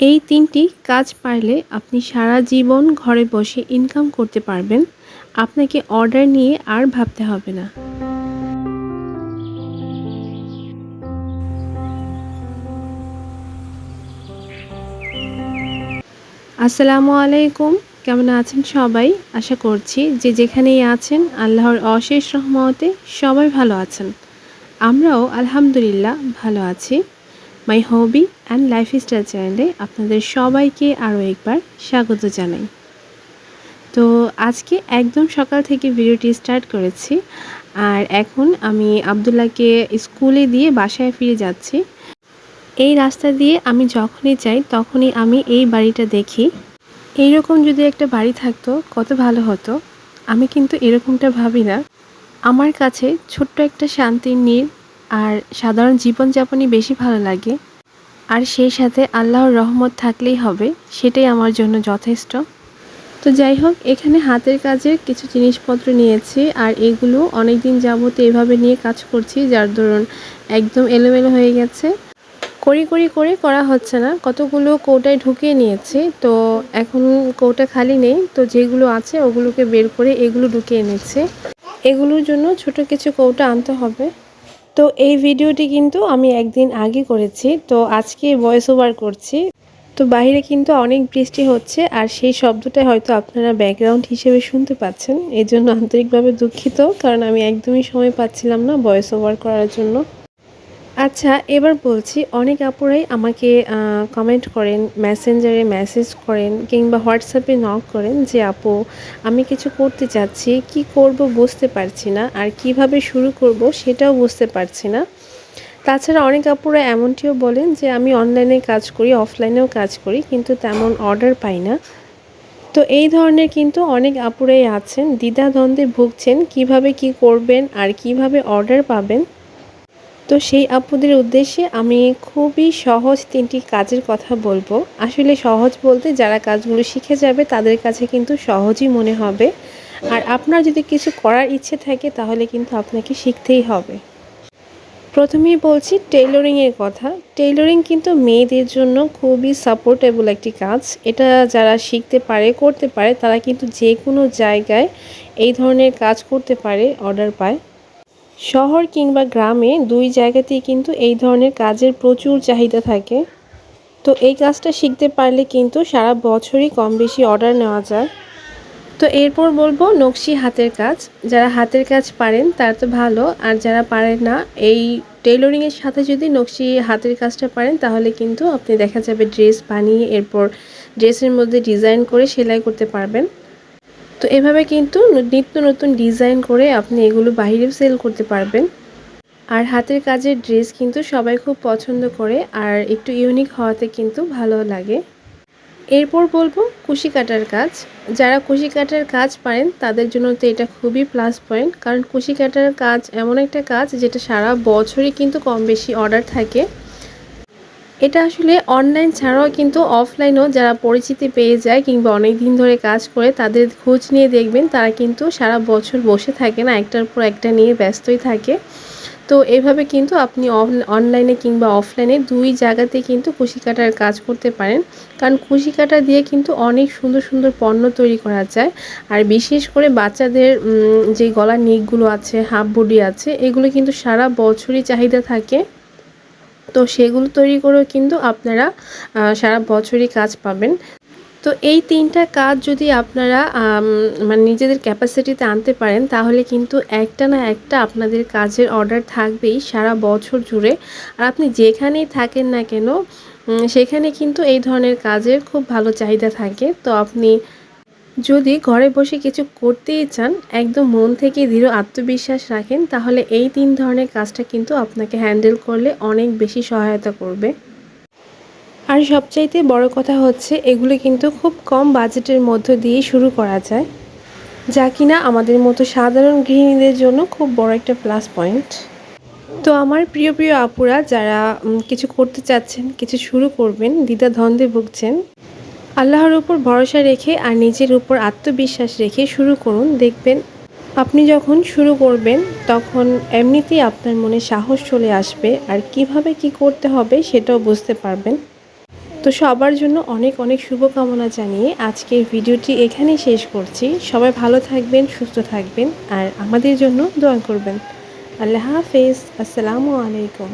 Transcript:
এই ৩টি কাজ পারলে আপনি সারা জীবন ঘরে বসে ইনকাম করতে পারবেন। আপনাকে অর্ডার নিয়ে আর ভাবতে হবে না। আসসালামু আলাইকুম। কেমন আছেন সবাই? আশা করছি যে যেখানেই আছেন আল্লাহর অশেষ রহমতে সবাই ভালো আছেন। আমরাও আলহামদুলিল্লাহ ভালো আছি। মাই হবি অ্যান্ড লাইফস্টাইল চ্যানেলে আপনাদের সবাইকে আরও একবার স্বাগত জানাই। তো আজকে একদম সকাল থেকে ভিডিওটি স্টার্ট করেছি। আর এখন আমি আব্দুল্লাহকে স্কুলে দিয়ে বাসায় ফিরে যাচ্ছি। এই রাস্তা দিয়ে আমি যখনই যাই তখনই আমি এই বাড়িটা দেখি। এইরকম যদি একটা বাড়ি থাকতো কত ভালো হতো। আমি কিন্তু এরকমটা ভাবি না। আমার কাছে ছোট্ট একটা শান্তির নীড় আর সাধারণ জীবনযাপনই বেশি ভালো লাগে। আর সেই সাথে আল্লাহর রহমত থাকলেই হবে, সেটাই আমার জন্য যথেষ্ট। তো যাই হোক, এখানে হাতের কাজের কিছু জিনিসপত্র নিয়েছি আর এগুলো অনেক দিন যাবত এভাবে নিয়ে কাজ করছি, যার দরুন একদম এলোমেলো হয়ে গেছে। করে করা হচ্ছে না। কতগুলো কৌটায় ঢুকিয়ে নিয়েছি, তো এখন কৌটা খালি নেই, তো যেগুলো আছে ওগুলোকে বের করে এগুলো ঢুকিয়ে নিচ্ছে। এগুলোর জন্য ছোট কিছু কৌটা আনতে হবে। তো এই ভিডিওটি কিন্তু আমি একদিন আগে করেছি, তো আজকে ভয়েস ওভার করছি। তো বাইরে কিন্তু অনেক বৃষ্টি হচ্ছে আর সেই শব্দটা হয়তো আপনারা ব্যাকগ্রাউন্ড হিসেবে শুনতে পাচ্ছেন। এজন্য আন্তরিকভাবে দুঃখিত, কারণ আমি একদমই সময় পাচ্ছিলাম না ভয়েস ওভার করার জন্য। আচ্ছা, এবার বলছি, অনেক আপুরাই আমাকে কমেন্ট করেন, মেসেঞ্জারে মেসেজ করেন কিংবা হোয়াটসঅ্যাপে নক করেন যে আপু, আমি কিছু করতে চাচ্ছি, কি করব বুঝতে পারছি না, আর কিভাবে শুরু করব সেটাও বুঝতে পারছি না। তাছাড়া অনেক আপুরা এমনটিও বলেন যে আমি অনলাইনে কাজ করি, অফলাইনেও কাজ করি, কিন্তু তেমন অর্ডার পাই না। তো এই ধরনের কিন্তু অনেক আপুরাই আছেন, দ্বিধাদ্বন্দ্বে ভুগছেন কিভাবে কি করবেন আর কিভাবে অর্ডার পাবেন। তো সেই আপুদের উদ্দেশ্যে আমি খুবই সহজ ৩টি কাজের কথা বলবো। আসলে সহজ বলতে যারা কাজগুলো শিখে যাবে তাদের কাছে কিন্তু সহজই মনে হবে। আর আপনার যদি কিছু করার ইচ্ছে থাকে তাহলে কিন্তু আপনাকে শিখতেই হবে। প্রথমেই বলছি টেইলরিংয়ের কথা। টেইলরিং কিন্তু মেয়েদের জন্য খুবই সাপোর্টেবল একটি কাজ। এটা যারা শিখতে পারে, করতে পারে, তারা কিন্তু যে কোনো জায়গায় এই ধরনের কাজ করতে পারে, অর্ডার পায়। শহর কিংবা গ্রামে দুই জায়গাতেই কিন্তু এই ধরনের কাজের প্রচুর চাহিদা থাকে। তো এই কাজটা শিখতে পারলে কিন্তু সারা বছরই কম বেশি অর্ডার নেওয়া যায়। তো এরপর বলবো নকশি হাতের কাজ। যারা হাতের কাজ পারেন তারা তো ভালো, আর যারা পারেন না, এই টেইলরিংয়ের সাথে যদি নকশি হাতের কাজটা পারেন তাহলে কিন্তু আপনি দেখা যাবে ড্রেস বানিয়ে এরপর ড্রেসের মধ্যে ডিজাইন করে সেলাই করতে পারবেন। তো এভাবে কিন্তু নিত্য নতুন ডিজাইন করে আপনি এগুলো বাইরেও সেল করতে পারবেন। আর হাতের কাজের ড্রেস কিন্তু সবাই খুব পছন্দ করে, আর একটু ইউনিক হওয়াতে কিন্তু ভালো লাগে। এরপর বলবো কুশি কাটার কাজ। যারা কুশি কাটার কাজ পারেন তাদের জন্য তো এটা খুবই প্লাস পয়েন্ট, কারণ কুশি কাটার কাজ এমন একটা কাজ যেটা সারা বছরই কিন্তু কম বেশি অর্ডার থাকে। এটা আসলে অনলাইন ছাড়াও কিন্তু অফলাইনেও যারা পরিচিতি পেয়ে যায় কিংবা অনেক দিন ধরে কাজ করে তাদের খোঁজ নিয়ে দেখবেন তারা কিন্তু সারা বছর বসে থাকে না, একটার পর একটা নিয়ে ব্যস্তই থাকে। তো এইভাবে কিন্তু আপনি অনলাইনে কিংবা অফলাইনে দুই জায়গাতে কিন্তু কুশি কাটার কাজ করতে পারেন, কারণ কুশি কাটা দিয়ে কিন্তু অনেক সুন্দর সুন্দর পণ্য তৈরি করা যায়। আর বিশেষ করে বাচ্চাদের যে গলার নিকগুলো আছে, হাফ বডি আছে, এগুলো কিন্তু সারা বছরই চাহিদা থাকে। তো সেগুলো তৈরি করেও কিন্তু আপনারা সারা বছরই কাজ পাবেন। তো এই ৩টা কাজ যদি আপনারা মানে নিজেদের ক্যাপাসিটিতে আনতে পারেন তাহলে কিন্তু একটা না একটা আপনাদের কাজের অর্ডার থাকবেই সারা বছর জুড়ে। আর আপনি যেখানেই থাকেন না কেন সেখানে কিন্তু এই ধরনের কাজের খুব ভালো চাহিদা থাকে। তো আপনি যদি ঘরে বসে কিছু করতেই চান, একদম মন থেকে দৃঢ় আত্মবিশ্বাস রাখেন, তাহলে এই ৩ ধরনের কাজটা কিন্তু আপনাকে হ্যান্ডেল করলে অনেক বেশি সহায়তা করবে। আর সবচাইতে বড় কথা হচ্ছে এগুলো কিন্তু খুব কম বাজেটের মধ্য দিয়ে শুরু করা যায়, যা কিনা আমাদের মতো সাধারণ গৃহিণীদের জন্য খুব বড় একটা প্লাস পয়েন্ট। তো আমার প্রিয় প্রিয় আপুরা যারা কিছু করতে চাচ্ছেন, কিছু শুরু করবেন, দ্বিধাদ্বন্দ্বে ভুগছেন, আল্লাহর উপর ভরসা রেখে আর নিজের উপর আত্মবিশ্বাস রেখে শুরু করুন। দেখবেন আপনি যখন শুরু করবেন তখন এমনিতেই আপনার মনে সাহস চলে আসবে, আর কিভাবে কি করতে হবে সেটাও বুঝতে পারবেন। তো তো সবার জন্য অনেক অনেক শুভকামনা জানিয়ে আজকের ভিডিওটি এখানেই শেষ করছি। সবাই ভালো থাকবেন, সুস্থ থাকবেন আর আমাদের জন্য দোয়া করবেন। আল্লাহ হাফেজ। আসসালামু আলাইকুম।